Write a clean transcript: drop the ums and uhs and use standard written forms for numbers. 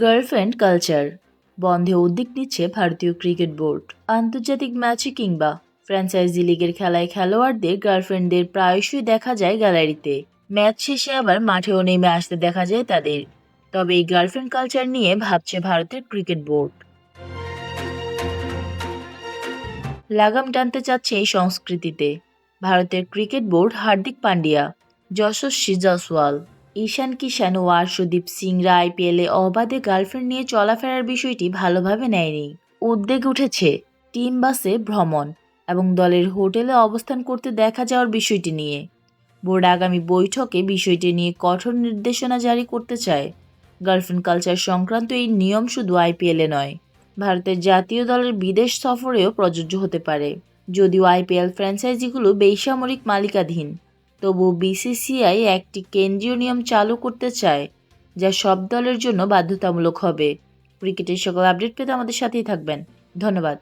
Girlfriend culture বন্ধে উদ্যোগ নিচ্ছে ভারতীয় ক্রিকেট বোর্ড। আন্তর্জাতিক ম্যাচে কিংবা ফ্র্যাঞ্চাইজি লিগের খেলায় খেলোয়াড়দের গার্লফ্রেন্ডদের প্রায়শই দেখা যায় গ্যালারিতে। ম্যাচ শেষে আবার মাঠেও নেমে আসতে দেখা যায় তাদের। তবে এই গার্লফ্রেন্ড কালচার নিয়ে ভাবছে ভারতের ক্রিকেট বোর্ড। লাগাম টানতে চাচ্ছে এই সংস্কৃতিতে। ভারতের ক্রিকেট বোর্ড হার্দিক পান্ডিয়া, যশস্বী জয়সওয়াল, ঈশান কিষান ও আর্শদীপ সিংরা আইপিএলে অবাধে গার্লফ্রেন্ড নিয়ে চলাফেরার বিষয়টি ভালোভাবে নেয়নি। উদ্বেগ উঠেছে টিম বাসে ভ্রমণ এবং দলের হোটেলে অবস্থান করতে দেখা যাওয়ার বিষয়টি নিয়ে। বোর্ড আগামী বৈঠকে বিষয়টি নিয়ে কঠোর নির্দেশনা জারি করতে চায়। গার্লফ্রেন্ড কালচার সংক্রান্ত এই নিয়ম শুধু আইপিএলে নয়, ভারতের জাতীয় দলের বিদেশ সফরেও প্রযোজ্য হতে পারে। যদিও আইপিএল ফ্র্যাঞ্চাইজিগুলো বেসামরিক মালিকাধীন, তবুও বিসিসিআই একটি কেন্দ্রীয় নিয়ম চালু করতে চায়, যা সব দলের জন্য বাধ্যতামূলক হবে। ক্রিকেটের সকল আপডেট পেতে আমাদের সাথেই থাকবেন। ধন্যবাদ।